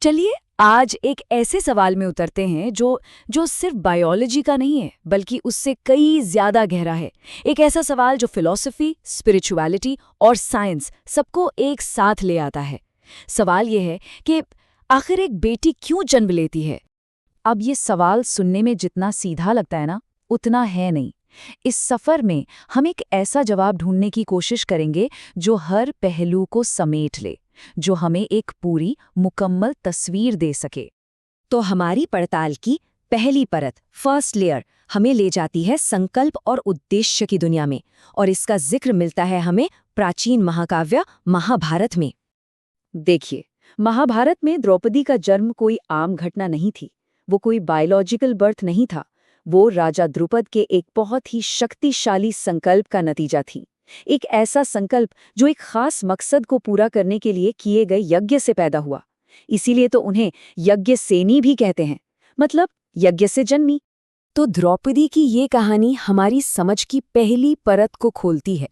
चलिए आज एक ऐसे सवाल में उतरते हैं जो जो सिर्फ बायोलॉजी का नहीं है बल्कि उससे कई ज्यादा गहरा है। एक ऐसा सवाल जो फिलॉसफी, स्पिरिचुअलिटी और साइंस सबको एक साथ ले आता है। सवाल ये है कि आखिर एक बेटी क्यों जन्म लेती है। अब ये सवाल सुनने में जितना सीधा लगता है ना, उतना है नहीं। इस सफर में हम एक ऐसा जवाब ढूंढने की कोशिश करेंगे जो हर पहलू को समेट ले, जो हमें एक पूरी मुकम्मल तस्वीर दे सके। तो हमारी पड़ताल की पहली परत, फर्स्ट लेयर, हमें ले जाती है संकल्प और उद्देश्य की दुनिया में, और इसका जिक्र मिलता है हमें प्राचीन महाकाव्य महाभारत में। देखिए, महाभारत में द्रौपदी का जन्म कोई आम घटना नहीं थी। वो कोई बायोलॉजिकल बर्थ नहीं था। वो राजा द्रुपद के एक बहुत ही शक्तिशाली संकल्प का नतीजा थी। एक ऐसा संकल्प जो एक खास मकसद को पूरा करने के लिए किए गए यज्ञ से पैदा हुआ। इसीलिए तो उन्हें यज्ञ सेनी भी कहते हैं, मतलब यज्ञ से जन्मी। तो द्रौपदी की ये कहानी हमारी समझ की पहली परत को खोलती है।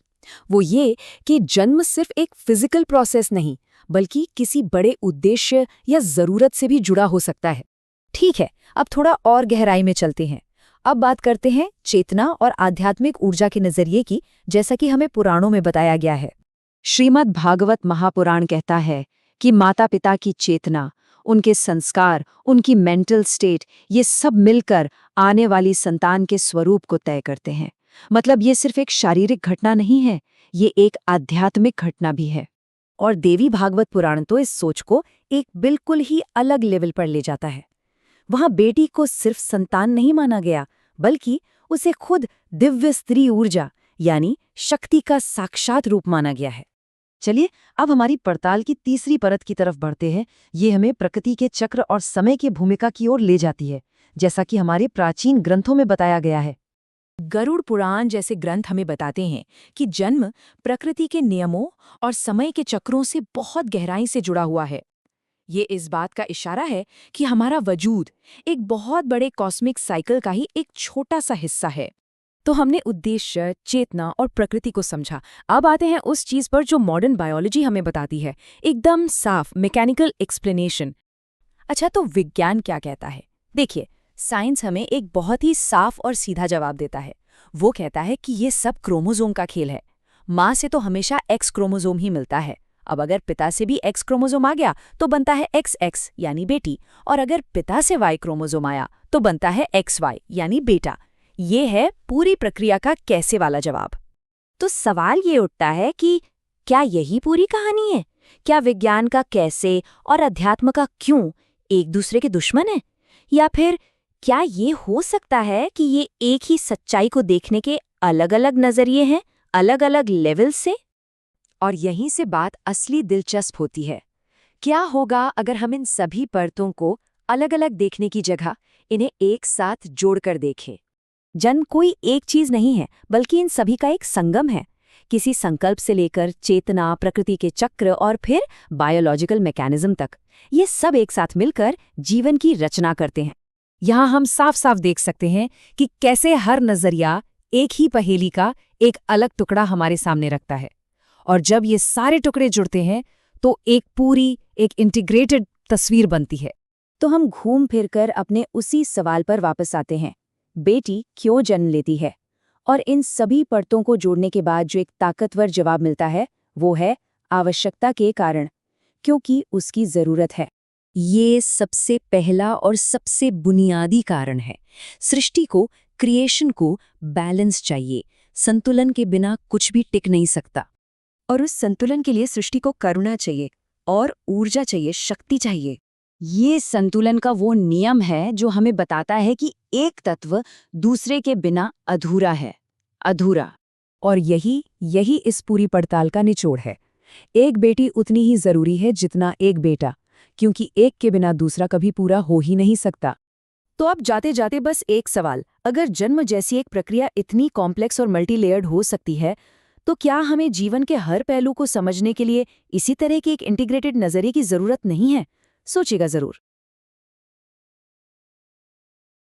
वो ये कि जन्म सिर्फ एक फिजिकल प्रोसेस नहीं, बल्कि किसी बड़े उद्देश्य या जरूरत से भी जुड़ा हो सकता है। ठीक है, अब थोड़ा और गहराई में चलते हैं। अब बात करते हैं चेतना और आध्यात्मिक ऊर्जा के नजरिए की, जैसा कि हमें पुराणों में बताया गया है। श्रीमद् भागवत महापुराण कहता है कि माता पिता की चेतना, उनके संस्कार, उनकी मेंटल स्टेट, ये सब मिलकर आने वाली संतान के स्वरूप को तय करते हैं। मतलब ये सिर्फ एक शारीरिक घटना नहीं है, ये एक आध्यात्मिक घटना भी है। और देवी भागवत पुराण तो इस सोच को एक बिल्कुल ही अलग लेवल पर ले जाता है। वहां बेटी को सिर्फ संतान नहीं माना गया, बल्कि उसे खुद दिव्य स्त्री ऊर्जा यानी शक्ति का साक्षात रूप माना गया है। चलिए अब हमारी पड़ताल की तीसरी परत की तरफ बढ़ते हैं। ये हमें प्रकृति के चक्र और समय की भूमिका की ओर ले जाती है, जैसा कि हमारे प्राचीन ग्रंथों में बताया गया है। गरुड़ पुराण जैसे ग्रंथ हमें बताते हैं कि जन्म प्रकृति के नियमों और समय के चक्रों से बहुत गहराई से जुड़ा हुआ है। ये इस बात का इशारा है कि हमारा वजूद एक बहुत बड़े कॉस्मिक साइकिल का ही एक छोटा सा हिस्सा है। तो हमने उद्देश्य, चेतना और प्रकृति को समझा। अब आते हैं उस चीज पर जो मॉडर्न बायोलॉजी हमें बताती है, एकदम साफ मैकेनिकल एक्सप्लेनेशन। अच्छा, तो विज्ञान क्या कहता है? देखिए, साइंस हमें एक बहुत ही साफ और सीधा जवाब देता है। वो कहता है कि ये सब क्रोमोसोम का खेल है। माँ से तो हमेशा एक्स क्रोमोसोम ही मिलता है। अब अगर पिता से भी एक्स क्रोमोसोम आ गया तो बनता है XX यानी बेटी, और अगर पिता से Y क्रोमोसोम आया तो बनता है XY यानी बेटा। ये है पूरी प्रक्रिया का कैसे वाला जवाब। तो सवाल ये उठता है कि क्या यही पूरी कहानी है? क्या विज्ञान का कैसे और अध्यात्म का क्यों एक दूसरे के दुश्मन है? या फिर क्या ये हो सकता है कि ये एक ही सच्चाई को देखने के अलग अलग नजरिए हैं, अलग अलग लेवल से? और यहीं से बात असली दिलचस्प होती है। क्या होगा अगर हम इन सभी परतों को अलग अलग देखने की जगह इन्हें एक साथ जोड़कर देखें? जन्म कोई एक चीज नहीं है, बल्कि इन सभी का एक संगम है। किसी संकल्प से लेकर चेतना, प्रकृति के चक्र और फिर बायोलॉजिकल मैकेनिज्म तक, ये सब एक साथ मिलकर जीवन की रचना करते हैं। यहाँ हम साफ साफ देख सकते हैं कि कैसे हर नजरिया एक ही पहेली का एक अलग टुकड़ा हमारे सामने रखता है, और जब ये सारे टुकड़े जुड़ते हैं तो एक पूरी, एक इंटीग्रेटेड तस्वीर बनती है। तो हम घूम फिरकर अपने उसी सवाल पर वापस आते हैं, बेटी क्यों जन्म लेती है? और इन सभी परतों को जोड़ने के बाद जो एक ताकतवर जवाब मिलता है वो है आवश्यकता के कारण, क्योंकि उसकी जरूरत है। ये सबसे पहला और सबसे बुनियादी कारण है। सृष्टि को, क्रिएशन को बैलेंस चाहिए। संतुलन के बिना कुछ भी टिक नहीं सकता, और उस संतुलन के लिए सृष्टि को करुणा चाहिए और ऊर्जा चाहिए, शक्ति चाहिए। ये संतुलन का वो नियम है जो हमें बताता है कि एक तत्व दूसरे के बिना अधूरा है, अधूरा। और यही इस पूरी पड़ताल का निचोड़ है। एक बेटी उतनी ही जरूरी है जितना एक बेटा, क्योंकि एक के बिना दूसरा कभी पूरा हो ही नहीं सकता। तो अब जाते जाते बस एक सवाल, अगर जन्म जैसी एक प्रक्रिया इतनी कॉम्प्लेक्स और मल्टीलेयर्ड हो सकती है, तो क्या हमें जीवन के हर पहलू को समझने के लिए इसी तरह के एक इंटीग्रेटेड नजरिए की जरूरत नहीं है? सोचिएगा जरूर।